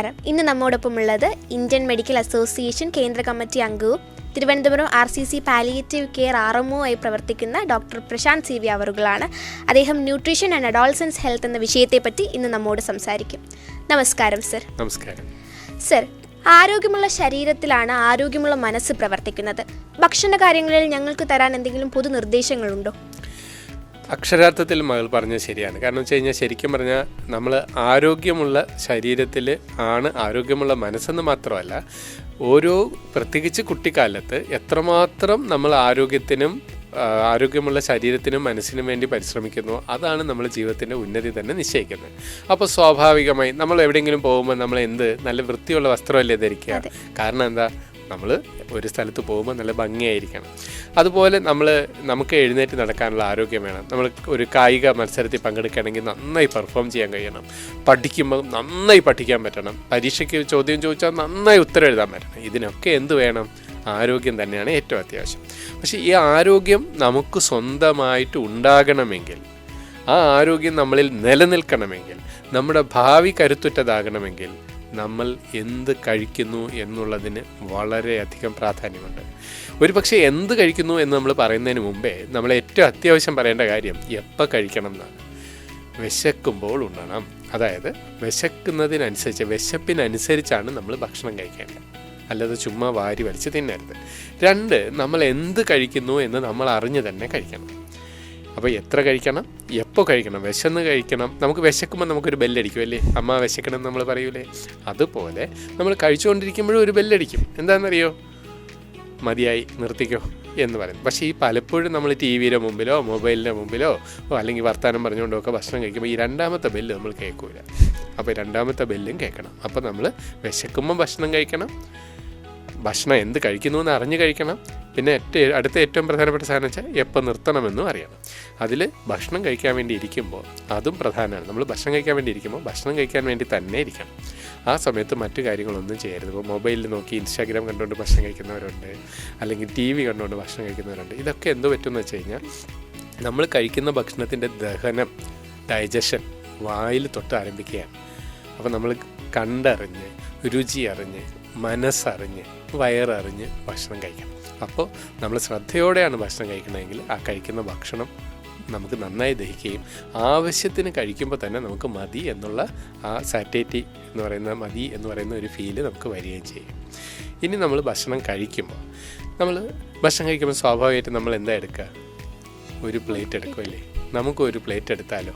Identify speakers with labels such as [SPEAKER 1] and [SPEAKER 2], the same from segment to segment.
[SPEAKER 1] നമസ്കാരം. ഇന്ന് നമ്മോടൊപ്പമുള്ളത് Indian medical association കേന്ദ്ര കമ്മിറ്റി അംഗവും Thiruvananthapuram RCC palliative care RMO ആയി പ്രവർത്തിക്കുന്ന ഡോക്ടർ പ്രശാന്ത് CV അവറുകളാണ്. അദ്ദേഹം ന്യൂട്രീഷൻ ആൻഡ് അഡോളസൻസ് ഹെൽത്ത് എന്ന വിഷയത്തെപ്പറ്റി ഇന്ന് നമ്മോട് സംസാരിക്കും. നമസ്കാരം സർ.
[SPEAKER 2] നമസ്കാരം
[SPEAKER 1] സർ. ആരോഗ്യമുള്ള ശരീരത്തിലാണ് ആരോഗ്യമുള്ള മനസ്സ് പ്രവർത്തിക്കുന്നത്. ഭക്ഷണ കാര്യങ്ങളിൽ ഞങ്ങൾക്ക് തരാൻ എന്തെങ്കിലും പൊതു നിർദ്ദേശങ്ങളുണ്ടോ?
[SPEAKER 2] അക്ഷരാർത്ഥത്തിൽ മകൾ പറഞ്ഞത് ശരിയാണ്. കാരണം വെച്ച് കഴിഞ്ഞാൽ ശരിക്കും പറഞ്ഞാൽ നമ്മൾ ആരോഗ്യമുള്ള ശരീരത്തിൽ ആണ് ആരോഗ്യമുള്ള മനസ്സെന്ന് മാത്രമല്ല, ഓരോ പ്രത്യേകിച്ച് കുട്ടിക്കാലത്ത് എത്രമാത്രം നമ്മൾ ആരോഗ്യമുള്ള ശരീരത്തിനും മനസ്സിനും വേണ്ടി പരിശ്രമിക്കുന്നു, അതാണ് നമ്മൾ ജീവിതത്തിൻ്റെ ഉന്നതി തന്നെ നിശ്ചയിക്കുന്നത്. അപ്പോൾ സ്വാഭാവികമായി നമ്മൾ എവിടെയെങ്കിലും പോകുമ്പോൾ നമ്മൾ നല്ല വൃത്തിയുള്ള വസ്ത്രമല്ലേ ധരിക്കുക. കാരണം എന്താ, നമ്മൾ ഒരു സ്ഥലത്ത് പോകുമ്പോൾ നല്ല ഭംഗിയായിരിക്കണം. അതുപോലെ നമുക്ക് എഴുന്നേറ്റ് നടക്കാനുള്ള ആരോഗ്യം വേണം. നമ്മൾ ഒരു കായിക മത്സരത്തിൽ പങ്കെടുക്കുകയാണെങ്കിൽ നന്നായി പെർഫോം ചെയ്യാൻ കഴിയണം. പഠിക്കുമ്പോൾ നന്നായി പഠിക്കാൻ പറ്റണം. പരീക്ഷയ്ക്ക് ചോദ്യം ചോദിച്ചാൽ നന്നായി ഉത്തരം എഴുതാൻ പറ്റണം. ഇതിനൊക്കെ എന്ത് വേണം? ആരോഗ്യം തന്നെയാണ് ഏറ്റവും അത്യാവശ്യം. പക്ഷേ ഈ ആരോഗ്യം നമുക്ക് സ്വന്തമായിട്ട് ഉണ്ടാകണമെങ്കിൽ, ആ ആരോഗ്യം നമ്മളിൽ നിലനിൽക്കണമെങ്കിൽ, നമ്മുടെ ഭാവി കരുത്തുറ്റതാകണമെങ്കിൽ നമ്മൾ എന്ത് കഴിക്കുന്നു എന്നുള്ളതിന് വളരെയധികം പ്രാധാന്യമുണ്ട്. ഒരു പക്ഷേ എന്ത് കഴിക്കുന്നു എന്ന് നമ്മൾ പറയുന്നതിന് മുമ്പേ നമ്മൾ ഏറ്റവും അത്യാവശ്യം പറയേണ്ട കാര്യം എപ്പോൾ കഴിക്കണം എന്നാണ്. വിശക്കുമ്പോൾ ഉണ്ണണം. അതായത് വിശപ്പിനനുസരിച്ചാണ് നമ്മൾ ഭക്ഷണം കഴിക്കേണ്ടത്, അല്ലാതെ ചുമ്മാ വാരി വലിച്ച് തിന്നരുത്. 2, നമ്മൾ എന്ത് കഴിക്കുന്നു എന്ന് നമ്മൾ അറിഞ്ഞ് തന്നെ കഴിക്കണം. അപ്പോൾ എത്ര കഴിക്കണം, എപ്പോൾ കഴിക്കണം, വിശന്ന് കഴിക്കണം. നമുക്ക് വിശക്കുമ്പോൾ നമുക്കൊരു ബെല്ലടിക്കും അല്ലേ, അമ്മ വിശക്കണം എന്ന് നമ്മൾ പറയൂലേ. അതുപോലെ നമ്മൾ കഴിച്ചുകൊണ്ടിരിക്കുമ്പോഴും ഒരു ബെല്ലടിക്കും. എന്താണെന്നറിയോ? മതിയായി, നിർത്തിക്കോ എന്ന് പറയും. പക്ഷേ ഈ പലപ്പോഴും നമ്മൾ TVയുടെ മുമ്പിലോ മൊബൈലിൻ്റെ മുമ്പിലോ അല്ലെങ്കിൽ വർത്തമാനം പറഞ്ഞുകൊണ്ടൊക്കെ ഭക്ഷണം കഴിക്കുമ്പോൾ ഈ രണ്ടാമത്തെ ബെല്ല് നമ്മൾ കേൾക്കൂല. അപ്പോൾ രണ്ടാമത്തെ ബെല്ലും കേൾക്കണം. അപ്പോൾ നമ്മൾ വിശക്കുമ്പോൾ ഭക്ഷണം കഴിക്കണം, ഭക്ഷണം എന്ത് കഴിക്കുന്നു എന്ന് അറിഞ്ഞ് കഴിക്കണം. പിന്നെ അടുത്ത ഏറ്റവും പ്രധാനപ്പെട്ട സാധനം വെച്ചാൽ എപ്പോൾ നിർത്തണമെന്നും അറിയണം. അതിൽ ഭക്ഷണം കഴിക്കാൻ വേണ്ടി ഇരിക്കുമ്പോൾ അതും പ്രധാനമാണ്. നമ്മൾ ഭക്ഷണം കഴിക്കാൻ വേണ്ടി ഇരിക്കുമ്പോൾ ഭക്ഷണം കഴിക്കാൻ വേണ്ടി തന്നെ ഇരിക്കണം. ആ സമയത്ത് മറ്റു കാര്യങ്ങളൊന്നും ചെയ്യരുത്. ഇപ്പോൾ മൊബൈലിൽ നോക്കി Instagram കണ്ടുകൊണ്ട് ഭക്ഷണം കഴിക്കുന്നവരുണ്ട്, അല്ലെങ്കിൽ TV കണ്ടുകൊണ്ട് ഭക്ഷണം കഴിക്കുന്നവരുണ്ട്. ഇതൊക്കെ എന്തോ പറ്റുമെന്ന് വെച്ച് കഴിഞ്ഞാൽ നമ്മൾ കഴിക്കുന്ന ഭക്ഷണത്തിൻ്റെ ദഹനം, ഡൈജഷൻ വായിൽ തൊട്ട് ആരംഭിക്കുകയാണ്. അപ്പോൾ നമ്മൾ കണ്ടറിഞ്ഞ്, രുചി അറിഞ്ഞ്, മനസ്സറിഞ്ഞ്, വയററിഞ്ഞ് ഭക്ഷണം കഴിക്കണം. അപ്പോൾ നമ്മൾ ശ്രദ്ധയോടെയാണ് ഭക്ഷണം കഴിക്കണമെങ്കിൽ ആ കഴിക്കുന്ന ഭക്ഷണം നമുക്ക് നന്നായി ദഹിക്കുകയും ആവശ്യത്തിന് കഴിക്കുമ്പോൾ തന്നെ നമുക്ക് മതി എന്നുള്ള ആ സാറ്റിറ്റി എന്ന് പറയുന്ന, മതി എന്ന് പറയുന്ന ഒരു ഫീല് നമുക്ക് വരികയും ചെയ്യും. ഇനി നമ്മൾ ഭക്ഷണം കഴിക്കുമ്പോൾ സ്വാഭാവികമായിട്ടും നമ്മൾ എന്താ എടുക്കുക? ഒരു പ്ലേറ്റ് എടുക്കുമല്ലേ. നമുക്കൊരു പ്ലേറ്റ് എടുത്താലോ?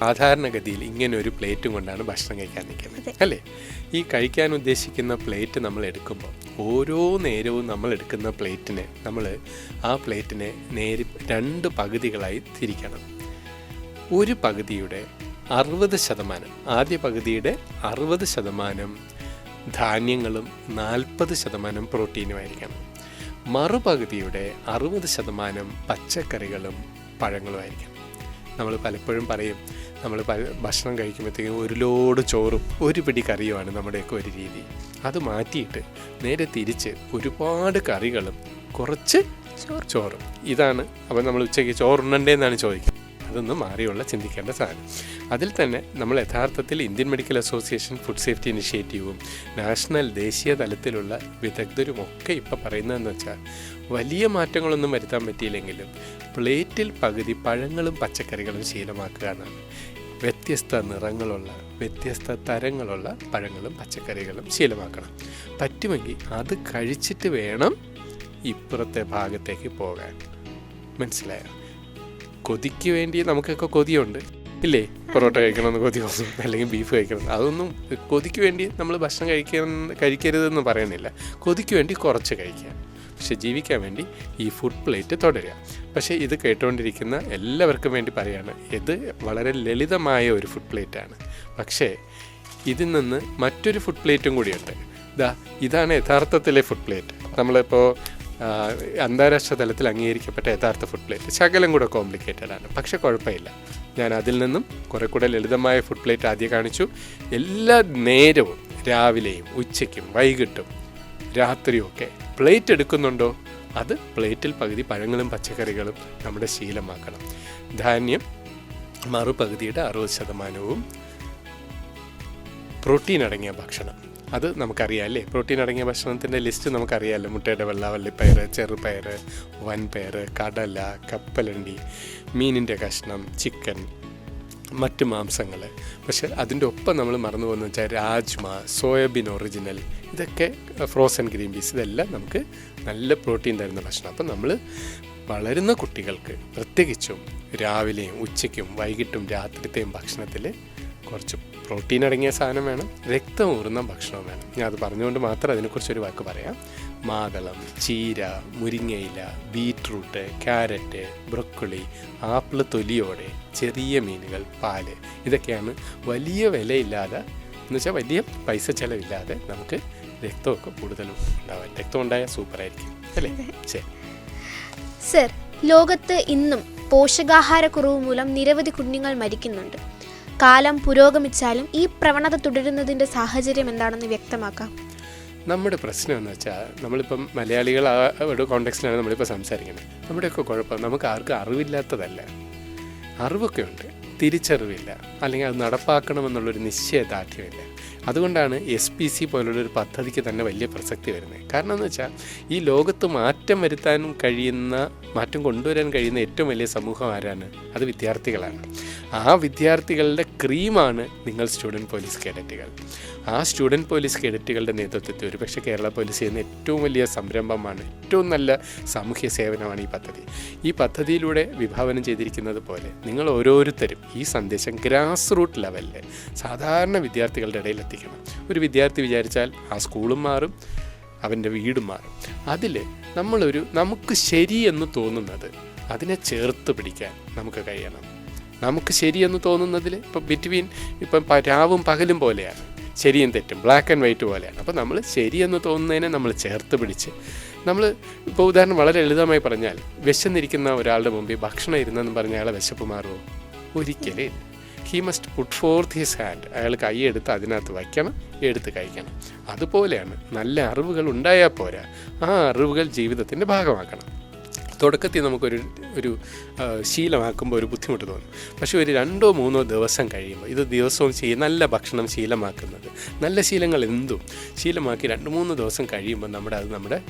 [SPEAKER 2] സാധാരണഗതിയിൽ ഇങ്ങനെ ഒരു പ്ലേറ്റും കൊണ്ടാണ് ഭക്ഷണം കഴിക്കാൻ നിൽക്കുന്നത് അല്ലേ. ഈ കഴിക്കാൻ ഉദ്ദേശിക്കുന്ന പ്ലേറ്റ് നമ്മൾ എടുക്കുമ്പോൾ ഓരോ നേരവും നമ്മൾ എടുക്കുന്ന പ്ലേറ്റിനെ ആ പ്ലേറ്റിനെ 2 പകുതികളായി തിരിക്കണം. ഒരു പകുതിയുടെ 60%, ആദ്യ പകുതിയുടെ 60% ധാന്യങ്ങളും 40% പ്രോട്ടീനുമായിരിക്കണം. മറുപകുതിയുടെ 60% പച്ചക്കറികളും പഴങ്ങളുമായിരിക്കണം. നമ്മൾ പലപ്പോഴും പറയും, നമ്മൾ ഭക്ഷണം കഴിക്കുമ്പോഴത്തേക്കും ഒരു ലോഡ് ചോറും ഒരു പിടി കറിയുമാണ് നമ്മുടെയൊക്കെ ഒരു രീതി. അത് മാറ്റിയിട്ട് നേരെ തിരിച്ച് ഒരുപാട് കറികളും കുറച്ച് ചോറും, ഇതാണ്. അപ്പോൾ നമ്മൾ ഉച്ചയ്ക്ക് ചോറുണ്ണണ്ടേ എന്നാണ് ചോദിക്കുന്നത്. അതൊന്നും മാറിയുള്ള ചിന്തിക്കേണ്ട സാധനം. അതിൽ തന്നെ നമ്മൾ യഥാർത്ഥത്തിൽ Indian medical association food safety ഇനിഷ്യേറ്റീവും ദേശീയ തലത്തിലുള്ള വിദഗ്ധരും ഒക്കെ ഇപ്പോൾ പറയുന്നതെന്ന് വെച്ചാൽ വലിയ മാറ്റങ്ങളൊന്നും വരുത്താൻ പറ്റിയില്ലെങ്കിലും പ്ലേറ്റിൽ പകുതി പഴങ്ങളും പച്ചക്കറികളും ശീലമാക്കുക എന്നാണ്. വ്യത്യസ്ത നിറങ്ങളുള്ള, വ്യത്യസ്ത തരങ്ങളുള്ള പഴങ്ങളും പച്ചക്കറികളും ശീലമാക്കണം. പറ്റുമെങ്കിൽ അത് കഴിച്ചിട്ട് വേണം ഇപ്പുറത്തെ ഭാഗത്തേക്ക് പോകാൻ. മനസ്സിലായോ? കൊതിക്ക് വേണ്ടി നമുക്കൊക്കെ കൊതിയുണ്ട് ഇല്ലേ? പൊറോട്ട കഴിക്കണമെന്ന് കൊതി തോന്നും, അല്ലെങ്കിൽ ബീഫ് കഴിക്കണം. അതൊന്നും കൊതിക്ക് വേണ്ടി നമ്മൾ ഭക്ഷണം കഴിക്കരുതെന്ന് പറയുന്നില്ല. കൊതിക്ക് വേണ്ടി കുറച്ച് കഴിക്കുക, പക്ഷെ ജീവിക്കാൻ വേണ്ടി ഈ ഫുഡ് പ്ലേറ്റ് തുടരുക. പക്ഷേ ഇത് കേട്ടുകൊണ്ടിരിക്കുന്ന എല്ലാവർക്കും വേണ്ടി പറയാണ്, ഇത് വളരെ ലളിതമായ ഒരു ഫുഡ് പ്ലേറ്റാണ്. പക്ഷേ ഇതിൽ നിന്ന് മറ്റൊരു ഫുഡ് പ്ലേറ്റും കൂടിയുണ്ട്. ഇതാണ് യഥാർത്ഥത്തിലെ ഫുഡ് പ്ലേറ്റ്. നമ്മളിപ്പോൾ അന്താരാഷ്ട്ര തലത്തിൽ അംഗീകരിക്കപ്പെട്ട യഥാർത്ഥ ഫുഡ് പ്ലേറ്റ് ശകലം കൂടെ കോംപ്ലിക്കേറ്റഡ് ആണ്. പക്ഷെ കുഴപ്പമില്ല, ഞാൻ അതിൽ നിന്നും കുറെ കൂടെ ലളിതമായ ഫുഡ് പ്ലേറ്റ് ആദ്യം കാണിച്ചു. എല്ലാ നേരവും, രാവിലെയും ഉച്ചയ്ക്കും വൈകിട്ടും രാത്രിയൊക്കെ പ്ലേറ്റ് എടുക്കുന്നുണ്ടോ? അത് പ്ലേറ്റിൽ പകുതി പഴങ്ങളും പച്ചക്കറികളും നമ്മുടെ ശീലമാക്കണം. ധാന്യം മറുപകുതിയുടെ 60%, പ്രോട്ടീൻ അടങ്ങിയ ഭക്ഷണം, അത് നമുക്കറിയാം അല്ലേ. പ്രോട്ടീൻ അടങ്ങിയ ഭക്ഷണത്തിൻ്റെ ലിസ്റ്റ് നമുക്കറിയാമല്ലോ. മുട്ടയുടെ വെള്ള, വള്ളിപ്പയർ, ചെറുപയർ, വൻപയർ, കടല, കപ്പലണ്ടി, മീനിൻ്റെ കഷ്ണം, ചിക്കൻ, മറ്റ് മാംസങ്ങൾ. പക്ഷെ അതിൻ്റെ ഒപ്പം നമ്മൾ മറന്നു പോകുന്നത് വെച്ചാൽ രാജ്മ, സോയാബീൻ ഒറിജിനൽ, ഇതൊക്കെ ഫ്രോസൺ ഗ്രീൻ പീസ്, ഇതെല്ലാം നമുക്ക് നല്ല പ്രോട്ടീൻ തരുന്ന ഭക്ഷണം. അപ്പം നമ്മൾ വളരുന്ന കുട്ടികൾക്ക് പ്രത്യേകിച്ചും രാവിലെയും ഉച്ചയ്ക്കും വൈകിട്ടും രാത്രിത്തെയും ഭക്ഷണത്തിൽ കുറച്ച് പ്രോട്ടീൻ അടങ്ങിയ സാധനം വേണം, രക്തം ഊറുന്ന ഭക്ഷണവും വേണം. ഞാൻ അത് പറഞ്ഞുകൊണ്ട് മാത്രം അതിനെക്കുറിച്ചൊരു വാക്ക് പറയാം. മാതളം, ചീര, മുരിങ്ങയില, ബീറ്റ്റൂട്ട്, ക്യാരറ്റ്, ബ്രൊക്കോളി, ആപ്പിൾ തൊലിയോടെ, ചെറിയ മീനുകൾ, പാല്, ഇതൊക്കെയാണ് വലിയ വിലയില്ലാതെ, എന്നുവെച്ചാൽ വലിയ പൈസ ചിലവില്ലാതെ നമുക്ക് രക്തമൊക്കെ കൂടുതലും ഉണ്ടാവാൻ. രക്തം ഉണ്ടായാൽ സൂപ്പറായിരിക്കും അല്ലേ. ശരി
[SPEAKER 1] സർ, ലോകത്ത് ഇന്നും പോഷകാഹാരക്കുറവ് മൂലം നിരവധി കുഞ്ഞുങ്ങൾ മരിക്കുന്നുണ്ട്. കാലം പുരോഗമിച്ചാലും ഈ പ്രവണത തുടരുന്നതിൻ്റെ സാഹചര്യം എന്താണെന്ന് വ്യക്തമാക്കാം.
[SPEAKER 2] നമ്മുടെ പ്രശ്നം എന്ന് വെച്ചാൽ, നമ്മളിപ്പം മലയാളികൾ ആ ഒരു കോണ്ടെക്സ്റ്റിലാണ് നമ്മളിപ്പോൾ സംസാരിക്കുന്നത്. നമ്മുടെയൊക്കെ കുഴപ്പം നമുക്ക് ആർക്കും അറിവില്ലാത്തതല്ല, അറിവൊക്കെ ഉണ്ട്, തിരിച്ചറിവില്ല, അല്ലെങ്കിൽ അത് നടപ്പാക്കണമെന്നുള്ളൊരു നിശ്ചയദാർഢ്യമില്ല. അതുകൊണ്ടാണ് SPC പോലുള്ളൊരു പദ്ധതിക്ക് തന്നെ വലിയ പ്രസക്തി വരുന്നത്. കാരണം എന്ന് വെച്ചാൽ ഈ ലോകത്ത് മാറ്റം വരുത്താനും കഴിയുന്ന, മാറ്റം കൊണ്ടുവരാൻ കഴിയുന്ന ഏറ്റവും വലിയ സമൂഹം ആരാണ്? അത് വിദ്യാർത്ഥികളാണ്. ആ വിദ്യാർത്ഥികളുടെ ക്രീമാണ് നിങ്ങൾ സ്റ്റുഡൻറ്റ് പോലീസ് കേഡറ്റുകൾ. ആ സ്റ്റുഡൻറ്റ് പോലീസ് കേഡറ്റുകളുടെ നേതൃത്വത്തിൽ ഒരുപക്ഷെ കേരള പോലീസ് ചെയ്യുന്ന ഏറ്റവും വലിയ സംരംഭമാണ്, ഏറ്റവും നല്ല സാമൂഹ്യ സേവനമാണ് ഈ പദ്ധതി. ഈ പദ്ധതിയിലൂടെ വിഭാവനം ചെയ്തിരിക്കുന്നത് പോലെ നിങ്ങൾ ഓരോരുത്തരും ഈ സന്ദേശം ഗ്രാസ് റൂട്ട് ലെവലിൽ സാധാരണ വിദ്യാർത്ഥികളുടെ ഇടയിൽ എത്തിക്കണം. ഒരു വിദ്യാർത്ഥി വിചാരിച്ചാൽ ആ സ്കൂളും മാറും, അവൻ്റെ വീടും മാറും. അതിൽ നമുക്ക് ശരിയെന്ന് തോന്നുന്നത് അതിനെ ചേർത്ത് പിടിക്കാൻ നമുക്ക് കഴിയണം. നമുക്ക് ശരിയെന്ന് തോന്നുന്നതിൽ ഇപ്പം രാവും പകലും പോലെയാണ്, ശരിയും തെറ്റും ബ്ലാക്ക് ആൻഡ് വൈറ്റ് പോലെയാണ്. അപ്പോൾ നമ്മൾ ശരിയെന്ന് തോന്നുന്നതിനെ നമ്മൾ ചേർത്ത് പിടിച്ച് ഇപ്പോൾ ഉദാഹരണം വളരെ ലളിതമായി പറഞ്ഞാൽ, വിശന്നിരിക്കുന്ന ഒരാളുടെ മുമ്പിൽ ഭക്ഷണം ഇരുന്നെന്ന് പറഞ്ഞാൽ അയാളെ വിശപ്പ് മാറുമോ? ഒരിക്കലും. He must puttu fourth his hand. അയാൾ കൈയെടുത്ത് അതിനകത്ത് വയ്ക്കണം, എടുത്ത് കഴിക്കണം. അതുപോലെയാണ് നല്ല അറിവുകൾ ഉണ്ടായാൽ പോരാ, ആ അറിവുകൾ ജീവിതത്തിൻ്റെ ഭാഗമാക്കണം. തുടക്കത്തിൽ നമുക്കൊരു ശീലമാക്കുമ്പോൾ ഒരു ബുദ്ധിമുട്ട് തോന്നും. പക്ഷേ ഒരു 2-3 ദിവസം കഴിയുമ്പോൾ, ഇത് ദിവസവും നല്ല ഭക്ഷണം ശീലമാക്കുന്നത്, നല്ല ശീലങ്ങൾ എന്തും ശീലമാക്കി 2-3 ദിവസം കഴിയുമ്പോൾ നമ്മുടെ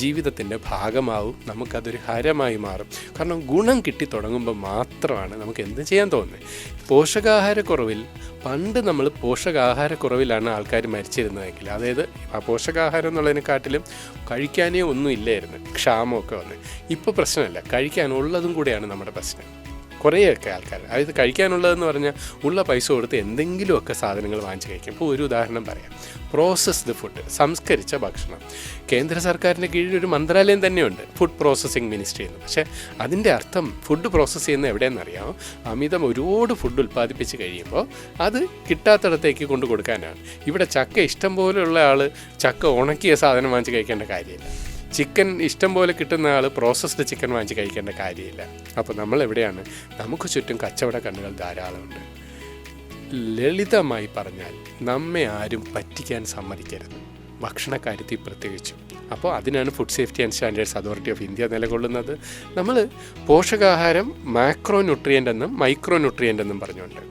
[SPEAKER 2] ജീവിതത്തിൻ്റെ ഭാഗമാവും. നമുക്കതൊരു ഹരമായി മാറും. കാരണം ഗുണം കിട്ടി തുടങ്ങുമ്പോൾ മാത്രമാണ് നമുക്ക് എന്ത് ചെയ്യാൻ തോന്നുന്നത്. പോഷകാഹാരക്കുറവിൽ പണ്ട് നമ്മൾ പോഷകാഹാരക്കുറവിലാണ് ആൾക്കാർ മരിച്ചിരുന്നതെങ്കിൽ, അതായത് ആ പോഷകാഹാരം എന്നുള്ളതിനെക്കാട്ടിലും കഴിക്കാനേ ഒന്നും ഇല്ലായിരുന്നു, ക്ഷാമമൊക്കെ വന്ന്. ഇപ്പോൾ പ്രശ്നമല്ല, കഴിക്കാനുള്ളതും കൂടെയാണ് നമ്മുടെ പ്രശ്നം. കുറേയൊക്കെ ആൾക്കാർ, അതായത് കഴിക്കാനുള്ളതെന്ന് പറഞ്ഞാൽ ഉള്ള പൈസ കൊടുത്ത് എന്തെങ്കിലുമൊക്കെ സാധനങ്ങൾ വാങ്ങിച്ച് കഴിക്കും. ഇപ്പോൾ ഒരു ഉദാഹരണം പറയാം. പ്രോസസ്ഡ് ഫുഡ്, സംസ്കരിച്ച ഭക്ഷണം. കേന്ദ്ര സർക്കാരിൻ്റെ കീഴിൽ ഒരു മന്ത്രാലയം തന്നെയുണ്ട്, ഫുഡ് പ്രോസസ്സിംഗ് മിനിസ്ട്രി എന്ന്. പക്ഷേ അതിൻ്റെ അർത്ഥം ഫുഡ് പ്രോസസ്സ് ചെയ്യുന്ന എവിടെയെന്നറിയാമോ? അമിതം ഒരുപാട് ഫുഡ് ഉൽപ്പാദിപ്പിച്ച് കഴിയുമ്പോൾ അത് കിട്ടാത്തിടത്തേക്ക് കൊണ്ടു കൊടുക്കാനാണ്. ഇവിടെ ചക്ക ഇഷ്ടം പോലെയുള്ള ആൾ ചക്ക ഉണക്കിയ സാധനം വാങ്ങിച്ച് കഴിക്കേണ്ട കാര്യമില്ല. ചിക്കൻ ഇഷ്ടം പോലെ കിട്ടുന്ന ആൾ പ്രോസസ്ഡ് ചിക്കൻ വാങ്ങിച്ച് കഴിക്കേണ്ട കാര്യമില്ല. അപ്പോൾ നമ്മൾ എവിടെയാണ്? നമുക്ക് ചുറ്റും കച്ചവട കണ്ണുകൾ ധാരാളമുണ്ട്. ലളിതമായി പറഞ്ഞാൽ നമ്മെ ആരും പറ്റിക്കാൻ സമ്മതിക്കരുത്, ഭക്ഷണക്കാര്യത്തിൽ പ്രത്യേകിച്ചും. അപ്പോൾ അതിനാണ് food safety and standards authority of India നിലകൊള്ളുന്നത്. നമ്മൾ പോഷകാഹാരം മാക്രോ ന്യൂട്രിയൻ്റ് എന്നും മൈക്രോ ന്യൂട്രിയൻ്റ് എന്നും പറഞ്ഞുകൊണ്ട്,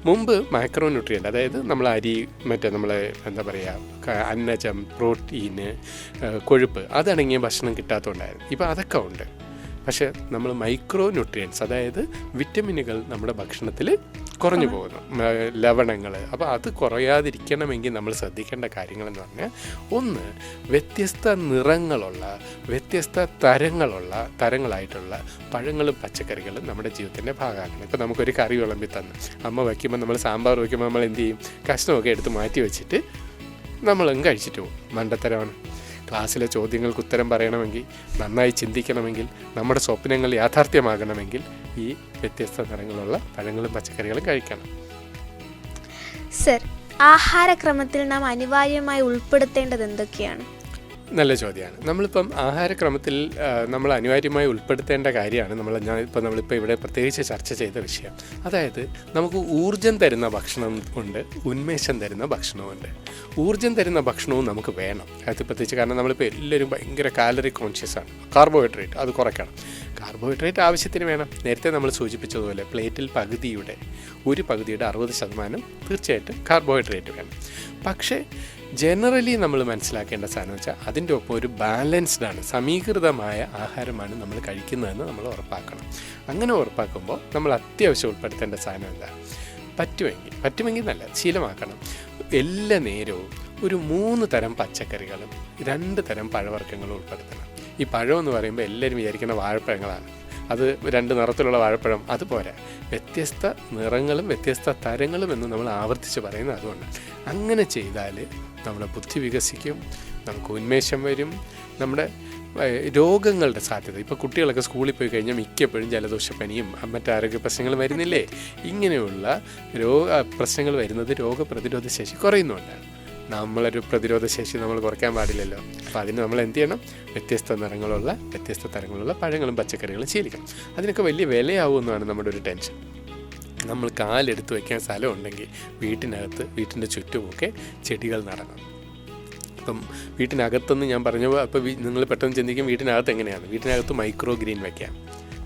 [SPEAKER 2] മുമ്പ് മാക്രോ ന്യൂട്രിയൻ്റ്, അതായത് നമ്മൾ അരി, അന്നജം, പ്രോട്ടീന്, കൊഴുപ്പ്, അതടങ്ങിയ ഭക്ഷണം കിട്ടാത്തതുകൊണ്ടായിരുന്നു. ഇപ്പോൾ അതൊക്കെ ഉണ്ട്. പക്ഷേ നമ്മൾ മൈക്രോ ന്യൂട്രിയൻസ്, അതായത് വിറ്റമിനുകൾ നമ്മുടെ ഭക്ഷണത്തിൽ കുറഞ്ഞു പോകുന്നു, ലവണങ്ങൾ. അപ്പോൾ അത് കുറയാതിരിക്കണമെങ്കിൽ നമ്മൾ ശ്രദ്ധിക്കേണ്ട കാര്യങ്ങളെന്ന് പറഞ്ഞാൽ, ഒന്ന്, വ്യത്യസ്ത നിറങ്ങളുള്ള, വ്യത്യസ്ത തരങ്ങളായിട്ടുള്ള പഴങ്ങളും പച്ചക്കറികളും നമ്മുടെ ജീവിതത്തിൻ്റെ ഭാഗമാക്കണം. ഇപ്പോൾ നമുക്കൊരു കറി വിളമ്പി തന്നു, അമ്മ വയ്ക്കുമ്പോൾ, നമ്മൾ സാമ്പാർ വയ്ക്കുമ്പോൾ നമ്മൾ എന്ത് ചെയ്യും? കഷ്ണമൊക്കെ എടുത്ത് മാറ്റി വെച്ചിട്ട് നമ്മളങ്ങ് കഴിച്ചിട്ട് പോകും. മണ്ടത്തരമാണ്. ക്ലാസ്സിലെ ചോദ്യങ്ങൾക്ക് ഉത്തരം പറയണമെങ്കിൽ, നന്നായി ചിന്തിക്കണമെങ്കിൽ, നമ്മുടെ സ്വപ്നങ്ങൾ യാഥാർത്ഥ്യമാകണമെങ്കിൽ ഈ വ്യത്യസ്ത നിറങ്ങളുള്ള പഴങ്ങളും പച്ചക്കറികളും കഴിക്കണം.
[SPEAKER 1] സർ, ആഹാരക്രമത്തിൽ നാം അനിവാര്യമായി ഉൾപ്പെടുത്തേണ്ടത് എന്തൊക്കെയാണ്?
[SPEAKER 2] നല്ല ചോദ്യമാണ്. നമ്മളിപ്പം ആഹാരക്രമത്തിൽ നമ്മൾ അനിവാര്യമായി ഉൾപ്പെടുത്തേണ്ട കാര്യമാണ് നമ്മളിപ്പോൾ ഇവിടെ പ്രത്യേകിച്ച് ചർച്ച ചെയ്ത വിഷയം. അതായത് നമുക്ക് ഊർജം തരുന്ന ഭക്ഷണം ഉണ്ട്, ഉന്മേഷം തരുന്ന ഭക്ഷണമുണ്ട്. ഊർജം തരുന്ന ഭക്ഷണവും നമുക്ക് വേണം. അത് പ്രത്യേകിച്ച് കാരണം നമ്മളിപ്പോൾ എല്ലാവരും ഭയങ്കര കാലറി കോൺഷ്യസ് ആണ്. കാർബോഹൈഡ്രേറ്റ് അത് കുറയ്ക്കണം. കാർബോഹൈഡ്രേറ്റ് ആവശ്യത്തിന് വേണം. നേരത്തെ നമ്മൾ സൂചിപ്പിച്ചതുപോലെ പ്ലേറ്റിൽ പകുതിയുടെ 60% തീർച്ചയായിട്ടും കാർബോഹൈഡ്രേറ്റ് വേണം. പക്ഷേ ജനറലി നമ്മൾ മനസ്സിലാക്കേണ്ട സാധനം വെച്ചാൽ അതിൻ്റെ ഒപ്പം ഒരു ബാലൻസ്ഡാണ്, സമീകൃതമായ ആഹാരമാണ് നമ്മൾ കഴിക്കുന്നതെന്ന് നമ്മൾ ഉറപ്പാക്കണം. അങ്ങനെ ഉറപ്പാക്കുമ്പോൾ നമ്മൾ അത്യാവശ്യം ഉൾപ്പെടുത്തേണ്ട സാധനം എന്താ, പറ്റുമെങ്കിൽ നല്ല ശീലമാക്കണം. എല്ലാ നേരവും ഒരു 3 തരം പച്ചക്കറികളും 2 തരം പഴവർഗ്ഗങ്ങളും ഉൾപ്പെടുത്തണം. ഈ പഴം എന്ന് പറയുമ്പോൾ എല്ലാവരും വിചാരിക്കുന്ന വാഴപ്പഴങ്ങളാണ്. അത് 2 നിറത്തിലുള്ള വാഴപ്പഴം അതുപോരാ, വ്യത്യസ്ത നിറങ്ങളും വ്യത്യസ്ത തരങ്ങളും എന്ന് നമ്മൾ ആവർത്തിച്ച് പറയുന്നത് അതുകൊണ്ട്. അങ്ങനെ ചെയ്താൽ നമ്മുടെ ബുദ്ധി വികസിക്കും, നമുക്ക് ഉന്മേഷം വരും, നമ്മുടെ രോഗങ്ങളുടെ സാധ്യത, ഇപ്പോൾ കുട്ടികളൊക്കെ സ്കൂളിൽ പോയി കഴിഞ്ഞാൽ മിക്കപ്പോഴും ജലദോഷപ്പനിയും മറ്റാരോഗ്യ പ്രശ്നങ്ങളും വരുന്നില്ലേ. ഇങ്ങനെയുള്ള പ്രശ്നങ്ങൾ വരുന്നത് രോഗപ്രതിരോധ ശേഷി കുറയുന്നുണ്ടാണ്. നമ്മളൊരു പ്രതിരോധ ശേഷി നമ്മൾ കുറയ്ക്കാൻ പാടില്ലല്ലോ. അപ്പോൾ അതിന് നമ്മൾ എന്ത് ചെയ്യണം, വ്യത്യസ്ത നിറങ്ങളുള്ള വ്യത്യസ്ത തരങ്ങളുള്ള പഴങ്ങളും പച്ചക്കറികളും ശീലിക്കണം. അതിനൊക്കെ വലിയ വിലയാവുമെന്നാണ് നമ്മുടെ ഒരു ടെൻഷൻ. നമ്മൾ കാലെടുത്ത് വയ്ക്കാൻ സ്ഥലം ഉണ്ടെങ്കിൽ വീട്ടിൻ്റെ ചുറ്റുമൊക്കെ ചെടികൾ നടണം. അപ്പം വീട്ടിനകത്തെന്ന് ഞാൻ പറഞ്ഞപ്പോൾ അപ്പോൾ നിങ്ങൾ പെട്ടെന്ന് ചിന്തിക്കും വീട്ടിനകത്ത് എങ്ങനെയാണ്. വീട്ടിനകത്ത് മൈക്രോ ഗ്രീൻ വയ്ക്കാം.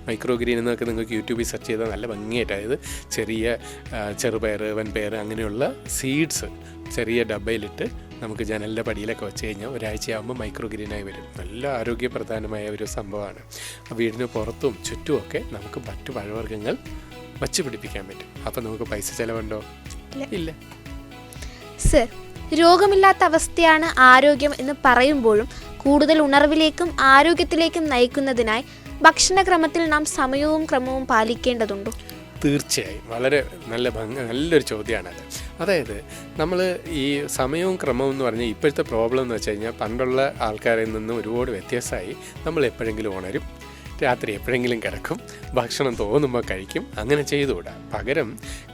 [SPEAKER 2] മൈക്രോ ഗ്രീൻ എന്നൊക്കെ നിങ്ങൾക്ക് യൂട്യൂബിൽ സെർച്ച് ചെയ്താൽ നല്ല ഭംഗിയായിട്ട്, അതായത് ചെറിയ ചെറുപയർ, വൻപയർ അങ്ങനെയുള്ള സീഡ്സ് ചെറിയ ഡബ്ബയിലിട്ട് നമുക്ക് ജനലിൻ്റെ പടിയിലൊക്കെ വെച്ച് കഴിഞ്ഞാൽ ഒരാഴ്ചയാകുമ്പോൾ മൈക്രോ ഗ്രീനായി വരും. നല്ല ആരോഗ്യപ്രധാനമായ ഒരു സംഭവമാണ്. വീടിന് പുറത്തും ചുറ്റുമൊക്കെ നമുക്ക് മറ്റു പഴവർഗ്ഗങ്ങൾ വച്ച് പിടിപ്പിക്കാൻ പറ്റും. അപ്പം നമുക്ക് പൈസ ചിലവുണ്ടോ? ഇല്ല.
[SPEAKER 1] സർ, രോഗമില്ലാത്ത അവസ്ഥയാണ് ആരോഗ്യം എന്ന് പറയുമ്പോഴും കൂടുതൽ ഉണർവിലേക്കും ആരോഗ്യത്തിലേക്കും നയിക്കുന്നതിനായി ഭക്ഷണക്രമത്തിൽ നാം സമയവും ക്രമവും പാലിക്കേണ്ടതുണ്ടോ?
[SPEAKER 2] തീർച്ചയായും. വളരെ നല്ലൊരു ചോദ്യമാണത്. അതായത് നമ്മൾ ഈ സമയവും ക്രമവും എന്ന് പറഞ്ഞാൽ ഇപ്പോഴത്തെ പ്രോബ്ലം എന്ന് വെച്ച് കഴിഞ്ഞാൽ പണ്ടുള്ള ആൾക്കാരിൽ നിന്ന് ഒരുപാട് വ്യത്യാസമായി. നമ്മൾ എപ്പോഴെങ്കിലും ഉണരും, രാത്രി എപ്പോഴെങ്കിലും കിടക്കും, ഭക്ഷണം തോന്നുമ്പോൾ കഴിക്കും. അങ്ങനെ ചെയ്തുകൂടാ. പകരം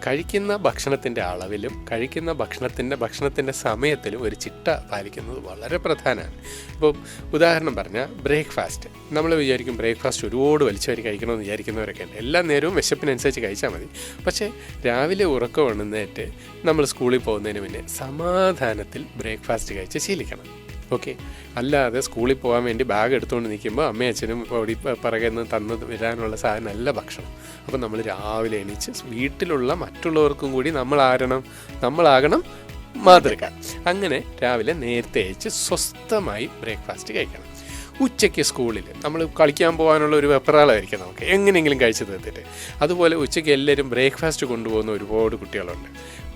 [SPEAKER 2] കഴിക്കുന്ന ഭക്ഷണത്തിൻ്റെ അളവിലും കഴിക്കുന്ന ഭക്ഷണത്തിൻ്റെ സമയത്തിലും ഒരു ചിട്ട പാലിക്കുന്നത് വളരെ പ്രധാനമാണ്. ഇപ്പോൾ ഉദാഹരണം പറഞ്ഞാൽ ബ്രേക്ക്ഫാസ്റ്റ്, നമ്മൾ വിചാരിക്കും ബ്രേക്ക്ഫാസ്റ്റ് ഒരുപാട് വലിച്ചുവാരി കഴിക്കണമെന്ന് വിചാരിക്കുന്നവരൊക്കെ ഉണ്ട്. എല്ലാ നേരവും വിശപ്പിനനുസരിച്ച് കഴിച്ചാൽ മതി. പക്ഷേ രാവിലെ ഉറക്കം ഉണർന്നിട്ട് നമ്മൾ സ്കൂളിൽ പോകുന്നതിന് മുന്നേ സമാധാനത്തിൽ ബ്രേക്ക്ഫാസ്റ്റ് കഴിച്ച് ശീലിക്കണം. ഓക്കെ. അല്ലാതെ സ്കൂളിൽ പോകാൻ വേണ്ടി ബാഗ് എടുത്തുകൊണ്ട് നിൽക്കുമ്പോൾ അമ്മയും അച്ഛനും ഓടി പിറകെ തന്നു വരാനുള്ള സാധനം നല്ല ഭക്ഷണം. അപ്പം നമ്മൾ രാവിലെ എണീച്ച് വീട്ടിലുള്ള മറ്റുള്ളവർക്കും കൂടി നമ്മളാകണം മാതൃക. അങ്ങനെ രാവിലെ നേരത്തെ അയച്ച് സ്വസ്ഥമായി ബ്രേക്ക്ഫാസ്റ്റ് കഴിക്കണം. ഉച്ചയ്ക്ക് സ്കൂളിൽ നമ്മൾ കളിക്കാൻ പോകാനുള്ള ഒരു വെപ്രാളമായിരിക്കും നമുക്ക്, എങ്ങനെയെങ്കിലും കഴിച്ച് തീർത്തിട്ട്. അതുപോലെ ഉച്ചയ്ക്ക് എല്ലാവരും ബ്രേക്ക്ഫാസ്റ്റ് കൊണ്ടുപോകുന്ന ഒരുപാട് കുട്ടികളുണ്ട്.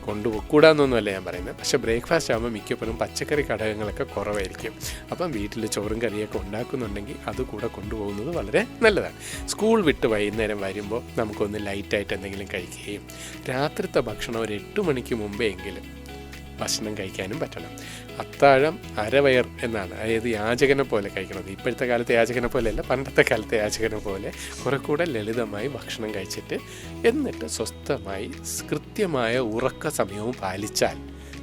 [SPEAKER 2] കൊണ്ടുപോകൂടാന്നൊന്നുമല്ല ഞാൻ പറയുന്നത്. പക്ഷേ ബ്രേക്ക്ഫാസ്റ്റ് ആകുമ്പോൾ മിക്കപ്പോഴും പച്ചക്കറി ഘടകങ്ങളൊക്കെ കുറവായിരിക്കും. അപ്പം വീട്ടിൽ ചോറും കറിയൊക്കെ ഉണ്ടാക്കുന്നുണ്ടെങ്കിൽ അതുകൂടെ കൊണ്ടുപോകുന്നത് വളരെ നല്ലതാണ്. സ്കൂൾ വിട്ട് വൈകുന്നേരം വരുമ്പോൾ നമുക്കൊന്ന് ലൈറ്റായിട്ട് എന്തെങ്കിലും കഴിക്കുകയും രാത്രിത്തെ ഭക്ഷണം ഒരു 8 മണിക്ക് മുമ്പേ എങ്കിലും ഭക്ഷണം കഴിക്കാനും പറ്റണം. അത്താഴം അരവയർ എന്നാണ്, അതായത് യാചകനെ പോലെ കഴിക്കണത്. ഇപ്പോഴത്തെ കാലത്തെ യാചകനെ പോലെയല്ല, പണ്ടത്തെ കാലത്തെ യാചകനെ പോലെ കുറെ കൂടെ ലളിതമായി ഭക്ഷണം കഴിച്ചിട്ട് എന്നിട്ട് സ്വസ്ഥമായി കൃത്യമായ ഉറക്ക സമയവും പാലിച്ചാൽ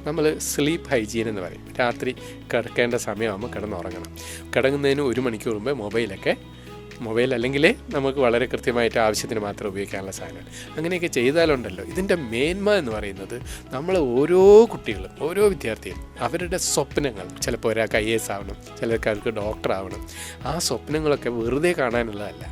[SPEAKER 2] നമ്മൾ സ്ലീപ്പ് ഹൈജീൻ എന്ന് പറയും. രാത്രി കിടക്കേണ്ട സമയമാകുമ്പോൾ കിടന്നുറങ്ങണം. കിടങ്ങുന്നതിന് 1 മണിക്കൂർ മുമ്പേ മൊബൈൽ അല്ലെങ്കിൽ നമുക്ക് വളരെ കൃത്യമായിട്ട് ആവശ്യത്തിന് മാത്രം ഉപയോഗിക്കാനുള്ള സാധനമാണ്. അങ്ങനെയൊക്കെ ചെയ്താലുണ്ടല്ലോ ഇതിൻ്റെ മേന്മ എന്ന് പറയുന്നത് നമ്മൾ ഓരോ കുട്ടികളും ഓരോ വിദ്യാർത്ഥിയും അവരുടെ സ്വപ്നങ്ങൾ, ചിലപ്പോൾ ഒരാൾക്ക് IAS ആവണം, ചിലർക്ക് ഡോക്ടർ ആവണം. ആ സ്വപ്നങ്ങളൊക്കെ വെറുതെ കാണാനുള്ളതല്ല,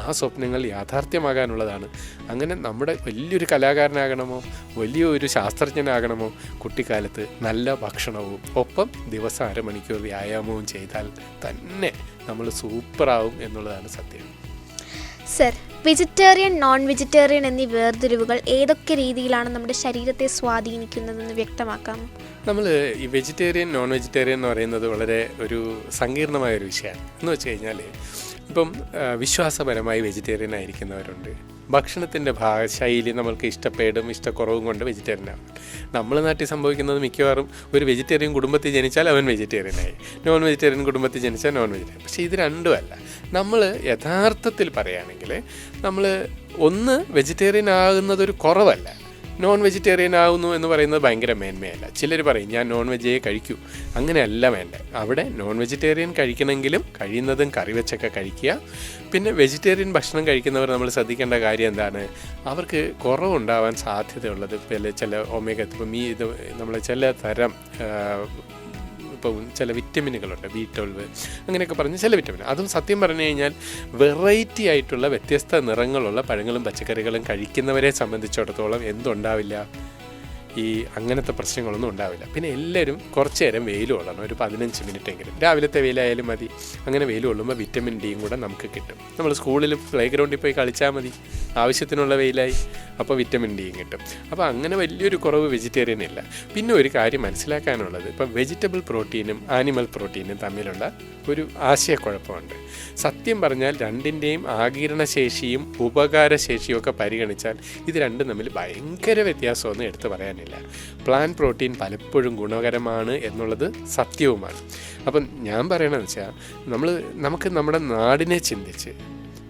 [SPEAKER 2] ആ സ്വപ്നങ്ങൾ യാഥാർത്ഥ്യമാകാനുള്ളതാണ്. അങ്ങനെ നമ്മുടെ വലിയൊരു കലാകാരനാകണമോ വലിയൊരു ശാസ്ത്രജ്ഞനാകണമോ കുട്ടിക്കാലത്ത് നല്ല ഭക്ഷണവും ഒപ്പം ദിവസം 1/2 മണിക്കൂർ വ്യായാമവും ചെയ്താൽ തന്നെ നമ്മൾ സൂപ്പറാവും എന്നുള്ളതാണ് സത്യം.
[SPEAKER 1] സർ, വെജിറ്റേറിയൻ നോൺ വെജിറ്റേറിയൻ എന്നീ വേർതിരിവുകൾ ഏതൊക്കെ രീതിയിലാണ് നമ്മുടെ ശരീരത്തെ സ്വാധീനിക്കുന്നതെന്ന് വ്യക്തമാക്കാമോ?
[SPEAKER 2] നമ്മൾ ഈ വെജിറ്റേറിയൻ നോൺ വെജിറ്റേറിയൻ എന്ന് പറയുന്നത് വളരെ ഒരു സങ്കീർണമായൊരു വിഷയമാണ്. എന്ന് വെച്ച് കഴിഞ്ഞാൽ ഇപ്പം വിശ്വാസപരമായി വെജിറ്റേറിയൻ ആയിരിക്കുന്നവരുണ്ട്. ഭക്ഷണത്തിൻ്റെ ശൈലി നമ്മൾക്ക് ഇഷ്ടക്കുറവും കൊണ്ട് വെജിറ്റേറിയനാണ്. നമ്മുടെ നാട്ടിൽ സംഭവിക്കുന്നത് മിക്കവാറും ഒരു വെജിറ്റേറിയൻ കുടുംബത്തിൽ ജനിച്ചാൽ അവൻ വെജിറ്റേറിയനായി, നോൺ വെജിറ്റേറിയൻ കുടുംബത്തിൽ ജനിച്ചാൽ നോൺ വെജിറ്റേറിയൻ. പക്ഷേ ഇത് രണ്ടുമല്ല. നമ്മൾ യഥാർത്ഥത്തിൽ പറയുകയാണെങ്കിൽ നമ്മൾ ഒന്ന് വെജിറ്റേറിയൻ ആകുന്നതൊരു കുറവല്ല, നോൺ വെജിറ്റേറിയൻ ആവുന്നു എന്ന് പറയുന്നത് ഭയങ്കര മേന്മയല്ല. ചിലർ പറയും ഞാൻ നോൺ വെജേ കഴിക്കൂ, അങ്ങനെയല്ല വേണ്ട. അവിടെ നോൺ വെജിറ്റേറിയൻ കഴിക്കണമെങ്കിലും കഴിയുന്നതും കറി വെച്ചൊക്കെ കഴിക്കുക. പിന്നെ വെജിറ്റേറിയൻ ഭക്ഷണം കഴിക്കുന്നവർ നമ്മൾ ശ്രദ്ധിക്കേണ്ട കാര്യം എന്താണ്, അവർക്ക് കുറവുണ്ടാവാൻ സാധ്യതയുള്ളത് ചില ഒമേഗ, ഇപ്പം ഇത് നമ്മൾ ചില തരം ഇപ്പോൾ ചില വിറ്റമിനുകളുണ്ട്, B12 അങ്ങനെയൊക്കെ പറഞ്ഞ് ചില വിറ്റമിൻ, അതും സത്യം പറഞ്ഞു കഴിഞ്ഞാൽ വെറൈറ്റി ആയിട്ടുള്ള വ്യത്യസ്ത നിറങ്ങളുള്ള പഴങ്ങളും പച്ചക്കറികളും കഴിക്കുന്നവരെ സംബന്ധിച്ചിടത്തോളം എന്തുണ്ടാവില്ല, ഈ അങ്ങനത്തെ പ്രശ്നങ്ങളൊന്നും ഉണ്ടാവില്ല. പിന്നെ എല്ലാവരും കുറച്ച് നേരം വെയിൽ കൊള്ളണം, ഒരു 15 മിനിറ്റെങ്കിലും. രാവിലത്തെ വെയിലായാലും മതി. അങ്ങനെ വെയിൽ കൊള്ളുമ്പോൾ വിറ്റമിൻ ഡിയും കൂടെ നമുക്ക് കിട്ടും. നമ്മൾ സ്കൂളിൽ പ്ലേ ഗ്രൗണ്ടിൽ പോയി കളിച്ചാൽ മതി, ആവശ്യത്തിനുള്ള വെയിലായി, അപ്പോൾ വിറ്റമിൻ ഡിയും കിട്ടും. അപ്പോൾ അങ്ങനെ വലിയൊരു കുറവ് വെജിറ്റേറിയൻ ഇല്ല. പിന്നെ ഒരു കാര്യം മനസ്സിലാക്കാനുള്ളത്, ഇപ്പം വെജിറ്റബിൾ പ്രോട്ടീനും ആനിമൽ പ്രോട്ടീനും തമ്മിലുള്ള ഒരു ആശയക്കുഴപ്പമുണ്ട്. സത്യം പറഞ്ഞാൽ രണ്ടിൻ്റെയും ആഗിരണശേഷിയും ഉപകാരശേഷിയും ഒക്കെ പരിഗണിച്ചാൽ ഇത് രണ്ടും തമ്മിൽ ഭയങ്കര വ്യത്യാസമൊന്നും എടുത്തു പറയാനില്ല. പ്ലാൻ പ്രോട്ടീൻ പലപ്പോഴും ഗുണകരമാണ് എന്നുള്ളത് സത്യവുമാണ്. അപ്പം ഞാൻ പറയണമെന്ന് വെച്ചാൽ നമുക്ക് നമ്മുടെ നാടിനെ ചിന്തിച്ച്,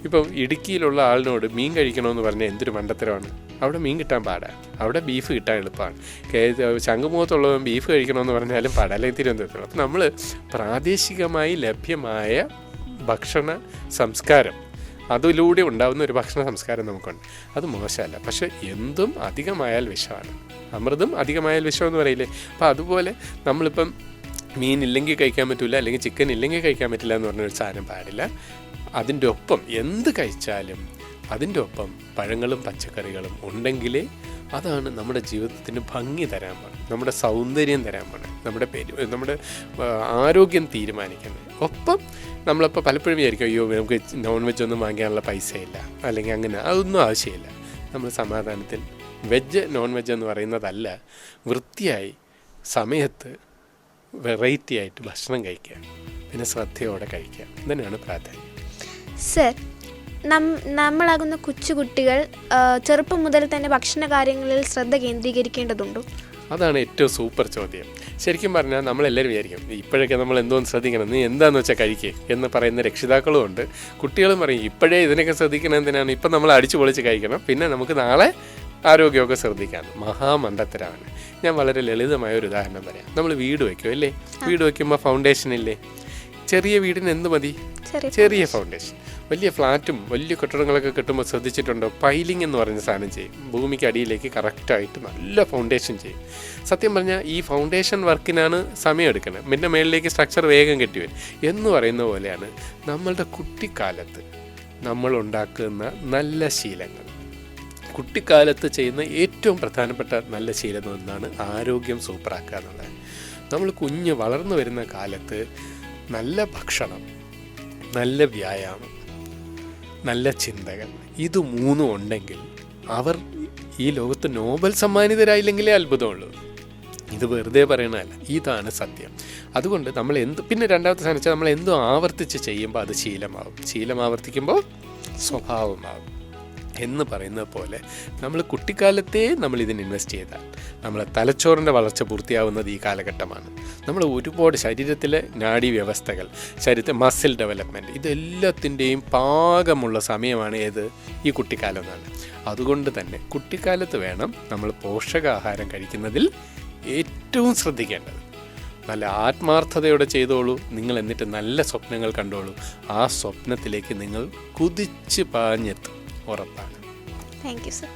[SPEAKER 2] ഇപ്പം ഇടുക്കിയിലുള്ള ആളിനോട് മീൻ കഴിക്കണമെന്ന് പറഞ്ഞാൽ എന്തൊരു മണ്ടത്തരമാണ്. അവിടെ മീൻ കിട്ടാൻ പാടാണ്, അവിടെ ബീഫ് കിട്ടാൻ എളുപ്പമാണ്. ശംഖുമുഖത്തുള്ളവൻ ബീഫ് കഴിക്കണമെന്ന് പറഞ്ഞാലും പാടാ, അല്ലെങ്കിൽ തിരുവനന്തപുരത്തുള്ള. അപ്പം നമ്മൾ പ്രാദേശികമായി ലഭ്യമായ ഭക്ഷണ സംസ്കാരം, അതിലൂടെ ഉണ്ടാകുന്ന ഒരു ഭക്ഷണ സംസ്കാരം നമുക്കുണ്ട്. അത് മോശമല്ല. പക്ഷെ എന്തും അധികമായാൽ വിഷമാണ്. അമൃതും അധികമായാൽ വിഷം എന്ന് പറയില്ലേ. അപ്പോൾ അതുപോലെ നമ്മളിപ്പം മീൻ ഇല്ലെങ്കിൽ കഴിക്കാൻ പറ്റില്ല, അല്ലെങ്കിൽ ചിക്കൻ ഇല്ലെങ്കിൽ കഴിക്കാൻ പറ്റില്ല എന്ന് പറഞ്ഞൊരു സാധനം പാടില്ല. അതിൻ്റെ ഒപ്പം എന്ത് കഴിച്ചാലും അതിൻ്റെ ഒപ്പം പഴങ്ങളും പച്ചക്കറികളും ഉണ്ടെങ്കിലേ അതാണ് നമ്മുടെ ജീവിതത്തിന് ഭംഗി തരാൻ പോണത്, നമ്മുടെ സൗന്ദര്യം തരാൻ പോണത്, നമ്മുടെ ആരോഗ്യം തീരുമാനിക്കുന്നത്. ഒപ്പം നമ്മളിപ്പോൾ പലപ്പോഴും വിചാരിക്കും അയ്യോ നമുക്ക് നോൺ വെജ് ഒന്നും വാങ്ങിക്കാനുള്ള പൈസയില്ല, അല്ലെങ്കിൽ അങ്ങനെ, അതൊന്നും ആവശ്യമില്ല. നമ്മൾ സമാധാനത്തിൽ വെജ് നോൺ വെജ് എന്ന് പറയുന്നതല്ല, വൃത്തിയായി സമയത്ത് വെറൈറ്റി ആയിട്ട് ഭക്ഷണം കഴിക്കുക, പിന്നെ ശ്രദ്ധയോടെ കഴിക്കുക, ഇതന്നെയാണ് പ്രാധാന്യം.
[SPEAKER 1] സർ, നമ്മളാകുന്ന കൊച്ചുകുട്ടികൾ ചെറുപ്പം മുതൽ തന്നെ ഭക്ഷണ കാര്യങ്ങളിൽ ശ്രദ്ധ കേന്ദ്രീകരിക്കേണ്ടതുണ്ടോ?
[SPEAKER 2] അതാണ് ഏറ്റവും സൂപ്പർ ചോദ്യം. ശരിക്കും പറഞ്ഞാൽ നമ്മളെല്ലാവരും വിചാരിക്കും ഇപ്പോഴൊക്കെ നമ്മൾ എന്തോന്ന് ശ്രദ്ധിക്കണം, നീ എന്താണെന്ന് വെച്ചാൽ കഴിക്കുക എന്ന് പറയുന്ന രക്ഷിതാക്കളും ഉണ്ട്. കുട്ടികളും പറയും ഇപ്പോഴേ ഇതിനൊക്കെ ശ്രദ്ധിക്കണം, എന്തിനാണ് ഇപ്പം നമ്മൾ അടിച്ചു പൊളിച്ച് കഴിക്കണം, പിന്നെ നമുക്ക് നാളെ ആരോഗ്യമൊക്കെ ശ്രദ്ധിക്കാം. മഹാമണ്ടത്തരമാണ്. ഞാൻ വളരെ ലളിതമായ ഒരു ഉദാഹരണം പറയാം. നമ്മൾ വീട് വയ്ക്കും അല്ലേ, വീട് വയ്ക്കുമ്പോൾ ഫൗണ്ടേഷൻ ഇല്ലേ, ചെറിയ വീടിന് എന്ത് മതി, ചെറിയ ഫൗണ്ടേഷൻ. വലിയ ഫ്ലാറ്റും വലിയ കെട്ടിടങ്ങളൊക്കെ കെട്ടുമ്പോൾ ശ്രദ്ധിച്ചിട്ടുണ്ടോ, പൈലിംഗ് എന്ന് പറഞ്ഞ സാധനം ചെയ്യും, ഭൂമിക്ക് അടിയിലേക്ക് കറക്റ്റായിട്ട് നല്ല ഫൗണ്ടേഷൻ ചെയ്യും. സത്യം പറഞ്ഞാൽ ഈ ഫൗണ്ടേഷൻ വർക്കിനാണ് സമയം എടുക്കുന്നത്, പിന്നെ മേളിലേക്ക് സ്ട്രക്ചർ വേഗം കെട്ടിവരും എന്ന് പറയുന്ന പോലെയാണ് നമ്മളുടെ കുട്ടിക്കാലത്ത് നമ്മൾ ഉണ്ടാക്കുന്ന നല്ല ശീലങ്ങൾ. കുട്ടിക്കാലത്ത് ചെയ്യുന്ന ഏറ്റവും പ്രധാനപ്പെട്ട നല്ല ശീലം ഒന്നാണ് ആരോഗ്യം സൂപ്പറാക്കുക എന്നുള്ളത്. നമ്മൾ കുഞ്ഞ് വളർന്നു വരുന്ന കാലത്ത് നല്ല ഭക്ഷണം, നല്ല വ്യായാമം, നല്ല ചിന്തകൾ, ഇത് മൂന്നും ഉണ്ടെങ്കിൽ അവർ ഈ ലോകത്ത് നോബൽ സമ്മാനിതരായില്ലെങ്കിലേ അത്ഭുതമുള്ളൂ. ഇത് വെറുതെ പറയണതല്ല, ഇതാണ് സത്യം. അതുകൊണ്ട് നമ്മൾ പിന്നെ രണ്ടാമത്തെ സാധനം വെച്ചാൽ നമ്മൾ എന്തോ ആവർത്തിച്ച് ചെയ്യുമ്പോൾ അത് ശീലമാവും, ശീലം ആവർത്തിക്കുമ്പോൾ സ്വഭാവമാവും എന്ന് പറയുന്നത് പോലെ നമ്മൾ കുട്ടിക്കാലത്തേ നമ്മൾ ഇതിന് ഇൻവെസ്റ്റ് ചെയ്താൽ നമ്മളെ തലച്ചോറിൻ്റെ വളർച്ച പൂർത്തിയാവുന്നത് ഈ കാലഘട്ടമാണ്. നമ്മൾ ഒരുപാട് ശരീരത്തിലെ നാഡീ വ്യവസ്ഥകൾ, ശരീരത്തെ മസിൽ ഡെവലപ്മെൻറ്റ്, ഇതെല്ലാത്തിൻ്റെയും പാകമുള്ള സമയമാണ് ഈ കുട്ടിക്കാലം എന്നാണ്. അതുകൊണ്ട് തന്നെ കുട്ടിക്കാലത്ത് വേണം നമ്മൾ പോഷകാഹാരം കഴിക്കുന്നതിൽ ഏറ്റവും ശ്രദ്ധിക്കേണ്ടത്. നല്ല ആത്മാർത്ഥതയോടെ ചെയ്തോളൂ നിങ്ങൾ, എന്നിട്ട് നല്ല സ്വപ്നങ്ങൾ കണ്ടോളൂ. ആ സ്വപ്നത്തിലേക്ക് നിങ്ങൾ കുതിച്ച് പാഞ്ഞെത്തും, ഉറപ്പാണ്.
[SPEAKER 1] Thank you sir.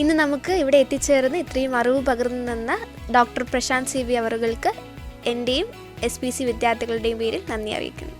[SPEAKER 1] ഇന്ന് നമുക്ക് ഇവിടെ എത്തിച്ചേർന്ന് ഇത്രയും അറിവ് പകർന്നു തന്ന ഡോക്ടർ പ്രശാന്ത് CV അവറുകൾക്ക് എൻ്റെയും SPC വിദ്യാർത്ഥികളുടെയും പേരിൽ നന്ദി അറിയിക്കുന്നു.